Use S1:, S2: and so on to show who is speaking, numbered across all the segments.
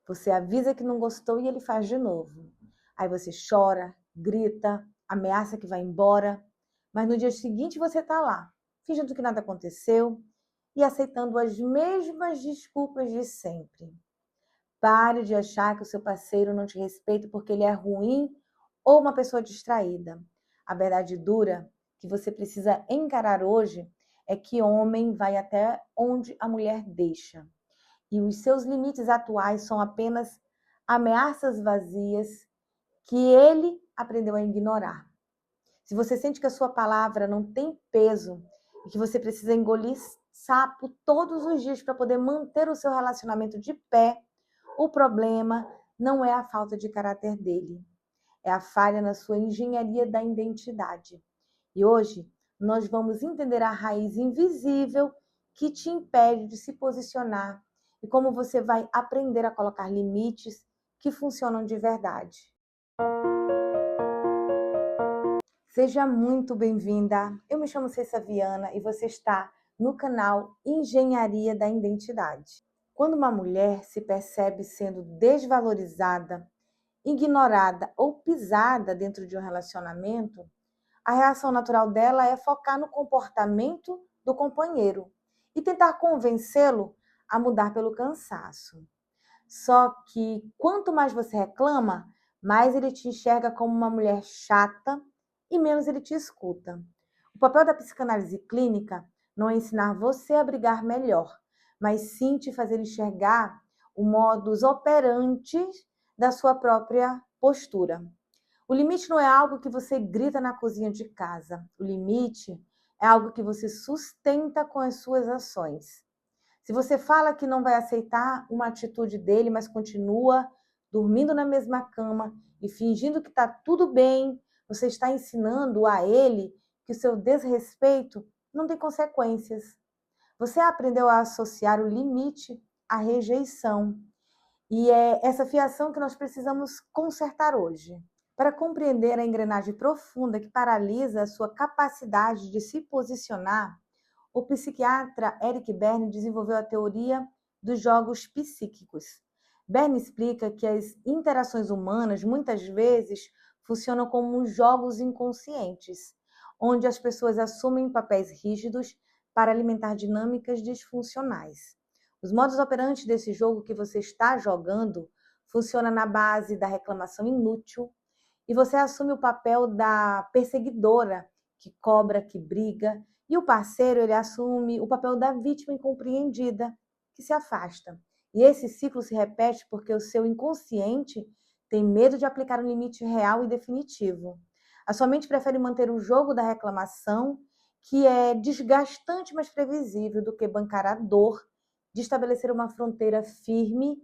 S1: Você avisa que não gostou e ele faz de novo. Aí você chora, grita, ameaça que vai embora, mas no dia seguinte você está lá, fingindo que nada aconteceu e aceitando as mesmas desculpas de sempre. Pare de achar que o seu parceiro não te respeita porque ele é ruim ou uma pessoa distraída. A verdade dura que você precisa encarar hoje é que homem vai até onde a mulher deixa. E os seus limites atuais são apenas ameaças vazias que ele aprendeu a ignorar. Se você sente que a sua palavra não tem peso e que você precisa engolir sapo todos os dias para poder manter o seu relacionamento de pé, o problema não é a falta de caráter dele, é a falha na sua engenharia da identidade. E hoje nós vamos entender a raiz invisível que te impede de se posicionar e como você vai aprender a colocar limites que funcionam de verdade. Seja muito bem-vinda. Eu me chamo Cessa Viana e você está no canal Engenharia da Identidade. Quando uma mulher se percebe sendo desvalorizada, ignorada ou pisada dentro de um relacionamento, a reação natural dela é focar no comportamento do companheiro e tentar convencê-lo a mudar pelo cansaço. Só que quanto mais você reclama, mais ele te enxerga como uma mulher chata e menos ele te escuta. O papel da psicanálise clínica não é ensinar você a brigar melhor, mas sim te fazer enxergar o modus operandi da sua própria postura. O limite não é algo que você grita na cozinha de casa. O limite é algo que você sustenta com as suas ações. Se você fala que não vai aceitar uma atitude dele, mas continua dormindo na mesma cama e fingindo que está tudo bem, você está ensinando a ele que o seu desrespeito não tem consequências. Você aprendeu a associar o limite à rejeição. E é essa fiação que nós precisamos consertar hoje. Para compreender a engrenagem profunda que paralisa a sua capacidade de se posicionar, o psiquiatra Eric Berne desenvolveu a teoria dos jogos psíquicos. Berne explica que as interações humanas muitas vezes funcionam como jogos inconscientes, onde as pessoas assumem papéis rígidos para alimentar dinâmicas disfuncionais. Os modos operantes desse jogo que você está jogando funciona na base da reclamação inútil e você assume o papel da perseguidora, que cobra, que briga, e o parceiro ele assume o papel da vítima incompreendida, que se afasta. E esse ciclo se repete porque o seu inconsciente tem medo de aplicar um limite real e definitivo. A sua mente prefere manter o jogo da reclamação, que é desgastante, mas previsível, do que bancar a dor de estabelecer uma fronteira firme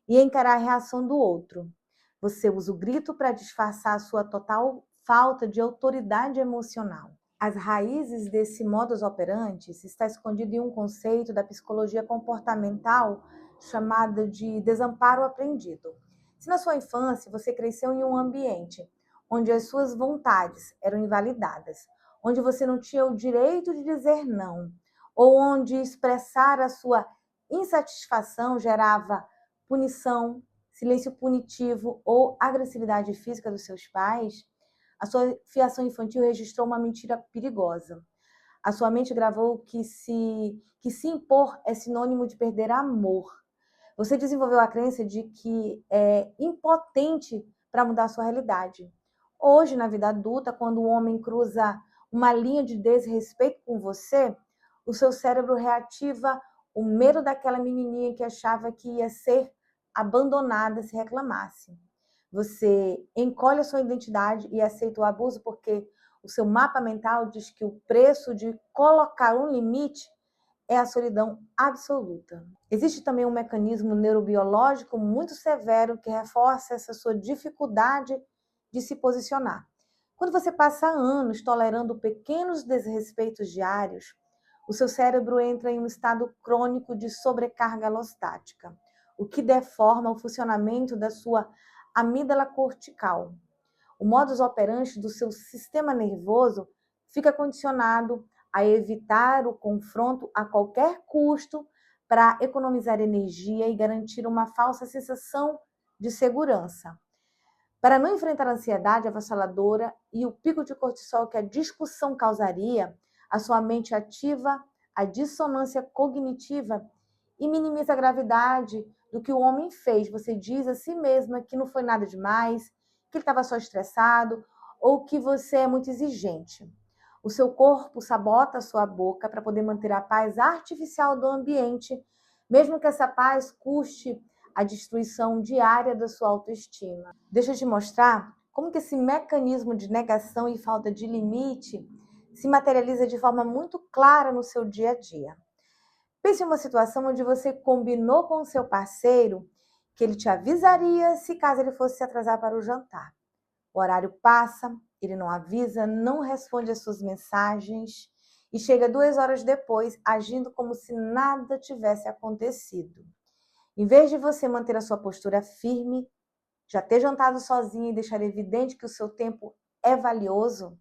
S1: e encarar a reação do outro. Você usa o grito para disfarçar a sua total falta de autoridade emocional. As raízes desse modus operandi está escondido em um conceito da psicologia comportamental chamada de desamparo aprendido. Se na sua infância você cresceu em um ambiente onde as suas vontades eram invalidadas, onde você não tinha o direito de dizer não, ou onde expressar a sua insatisfação gerava punição, silêncio punitivo ou agressividade física dos seus pais, a sua fiação infantil registrou uma mentira perigosa. A sua mente gravou que se impor é sinônimo de perder amor. Você desenvolveu a crença de que é impotente para mudar a sua realidade. Hoje, na vida adulta, quando o homem cruza uma linha de desrespeito com você, o seu cérebro reativa o medo daquela menininha que achava que ia ser abandonada se reclamasse. Você encolhe a sua identidade e aceita o abuso porque o seu mapa mental diz que o preço de colocar um limite é a solidão absoluta. Existe também um mecanismo neurobiológico muito severo que reforça essa sua dificuldade de se posicionar. Quando você passa anos tolerando pequenos desrespeitos diários, o seu cérebro entra em um estado crônico de sobrecarga alostática, o que deforma o funcionamento da sua amígdala cortical. O modus operandi do seu sistema nervoso fica condicionado a evitar o confronto a qualquer custo para economizar energia e garantir uma falsa sensação de segurança. Para não enfrentar a ansiedade avassaladora e o pico de cortisol que a discussão causaria, a sua mente ativa a dissonância cognitiva e minimiza a gravidade do que o homem fez. Você diz a si mesma que não foi nada demais, que ele estava só estressado ou que você é muito exigente. O seu corpo sabota a sua boca para poder manter a paz artificial do ambiente, mesmo que essa paz custe a destruição diária da sua autoestima. Deixa eu te mostrar como que esse mecanismo de negação e falta de limite se materializa de forma muito clara no seu dia a dia. Pense em uma situação onde você combinou com o seu parceiro que ele te avisaria se caso ele fosse se atrasar para o jantar. O horário passa, ele não avisa, não responde às suas mensagens e chega 2 horas depois, agindo como se nada tivesse acontecido. Em vez de você manter a sua postura firme, já ter jantado sozinho e deixar evidente que o seu tempo é valioso,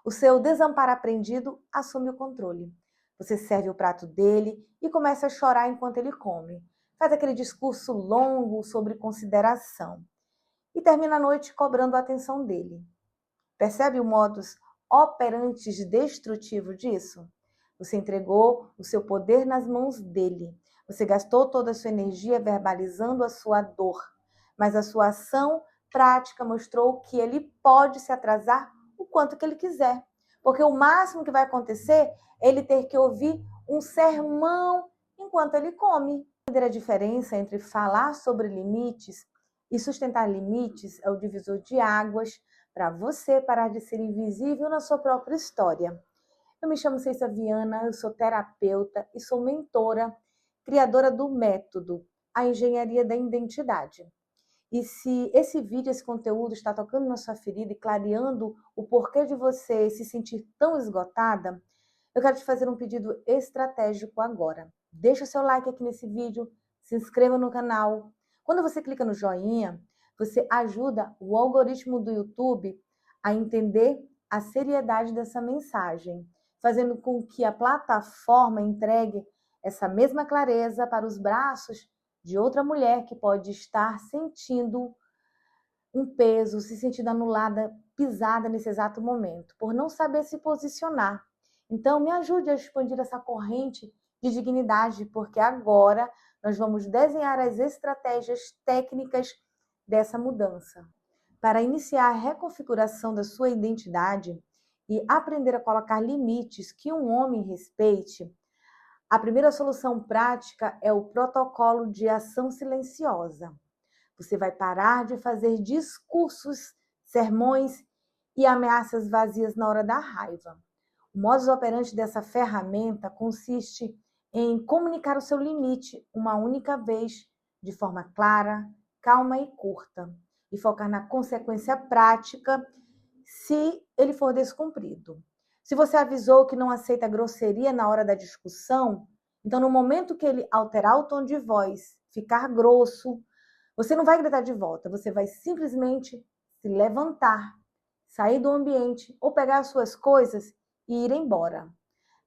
S1: o seu desamparo aprendido assume o controle. Você serve o prato dele e começa a chorar enquanto ele come. Faz aquele discurso longo sobre consideração e termina a noite cobrando a atenção dele. Percebe o modus operandi destrutivo disso? Você entregou o seu poder nas mãos dele. Você gastou toda a sua energia verbalizando a sua dor, mas a sua ação prática mostrou que ele pode se atrasar o quanto que ele quiser, porque o máximo que vai acontecer é ele ter que ouvir um sermão enquanto ele come. A diferença entre falar sobre limites e sustentar limites é o divisor de águas para você parar de ser invisível na sua própria história. Eu me chamo Ceissa Viana, eu sou terapeuta e sou mentora, criadora do método, a engenharia da identidade. E se esse vídeo, esse conteúdo está tocando na sua ferida e clareando o porquê de você se sentir tão esgotada, eu quero te fazer um pedido estratégico agora. Deixa o seu like aqui nesse vídeo, se inscreva no canal. Quando você clica no joinha, você ajuda o algoritmo do YouTube a entender a seriedade dessa mensagem, fazendo com que a plataforma entregue essa mesma clareza para os braços de outra mulher que pode estar sentindo um peso, se sentindo anulada, pisada nesse exato momento, por não saber se posicionar. Então, me ajude a expandir essa corrente de dignidade, porque agora nós vamos desenhar as estratégias técnicas dessa mudança. Para iniciar a reconfiguração da sua identidade e aprender a colocar limites que um homem respeite, a primeira solução prática é o protocolo de ação silenciosa. Você vai parar de fazer discursos, sermões e ameaças vazias na hora da raiva. O modus operandi dessa ferramenta consiste em comunicar o seu limite uma única vez, de forma clara, calma e curta, e focar na consequência prática se ele for descumprido. Se você avisou que não aceita grosseria na hora da discussão, então no momento que ele alterar o tom de voz, ficar grosso, você não vai gritar de volta, você vai simplesmente se levantar, sair do ambiente ou pegar as suas coisas e ir embora.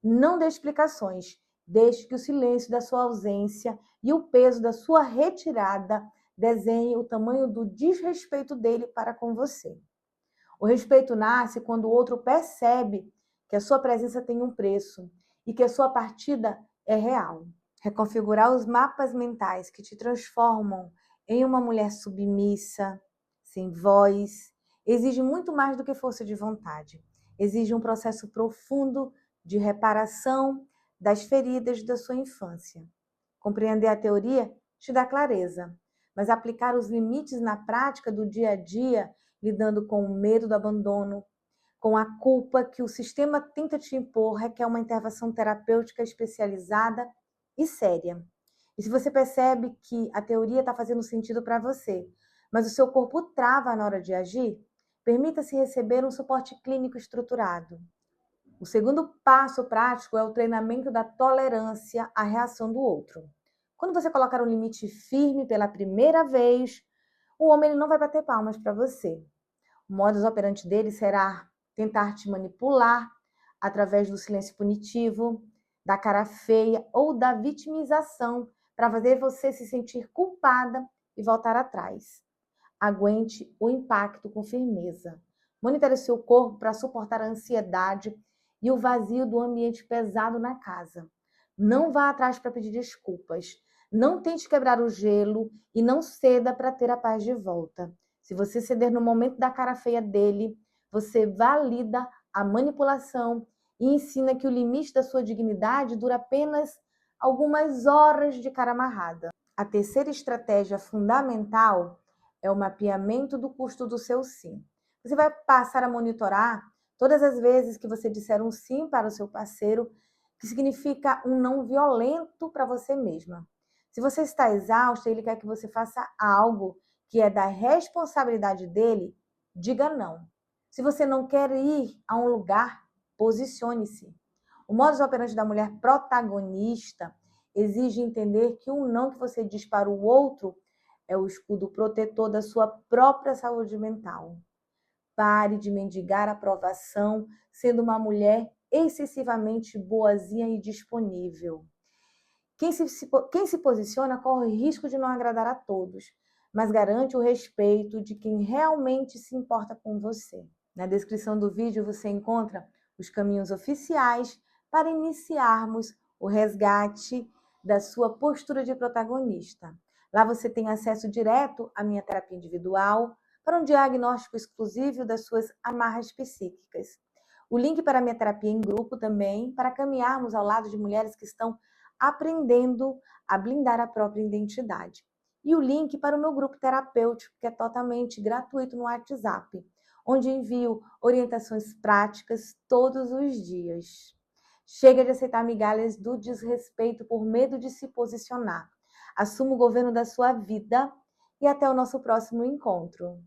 S1: Não dê explicações, deixe que o silêncio da sua ausência e o peso da sua retirada desenhe o tamanho do desrespeito dele para com você. O respeito nasce quando o outro percebe que a sua presença tem um preço e que a sua partida é real. Reconfigurar os mapas mentais que te transformam em uma mulher submissa, sem voz, exige muito mais do que força de vontade. Exige um processo profundo de reparação das feridas da sua infância. Compreender a teoria te dá clareza, mas aplicar os limites na prática do dia a dia, lidando com o medo do abandono, com a culpa que o sistema tenta te impor, requer uma intervenção terapêutica especializada e séria. E se você percebe que a teoria está fazendo sentido para você, mas o seu corpo trava na hora de agir, permita-se receber um suporte clínico estruturado. O segundo passo prático é o treinamento da tolerância à reação do outro. Quando você colocar um limite firme pela primeira vez, o homem ele não vai bater palmas para você. O modus operandi dele será tentar te manipular através do silêncio punitivo, da cara feia ou da vitimização para fazer você se sentir culpada e voltar atrás. Aguente o impacto com firmeza. Monitore seu corpo para suportar a ansiedade e o vazio do ambiente pesado na casa. Não vá atrás para pedir desculpas. Não tente quebrar o gelo e não ceda para ter a paz de volta. Se você ceder no momento da cara feia dele, você valida a manipulação e ensina que o limite da sua dignidade dura apenas algumas horas de cara amarrada. A terceira estratégia fundamental é o mapeamento do custo do seu sim. Você vai passar a monitorar todas as vezes que você disser um sim para o seu parceiro, que significa um não violento para você mesma. Se você está exausta e ele quer que você faça algo que é da responsabilidade dele, diga não. Se você não quer ir a um lugar, posicione-se. O modus operandi da mulher protagonista exige entender que o não que você diz para o outro é o escudo protetor da sua própria saúde mental. Pare de mendigar aprovação sendo uma mulher excessivamente boazinha e disponível. Quem se posiciona corre o risco de não agradar a todos, mas garante o respeito de quem realmente se importa com você. Na descrição do vídeo você encontra os caminhos oficiais para iniciarmos o resgate da sua postura de protagonista. Lá você tem acesso direto à minha terapia individual para um diagnóstico exclusivo das suas amarras psíquicas. O link para a minha terapia em grupo também, para caminharmos ao lado de mulheres que estão aprendendo a blindar a própria identidade. E o link para o meu grupo terapêutico, que é totalmente gratuito no WhatsApp, onde envio orientações práticas todos os dias. Chega de aceitar migalhas do desrespeito por medo de se posicionar. Assuma o governo da sua vida e até o nosso próximo encontro.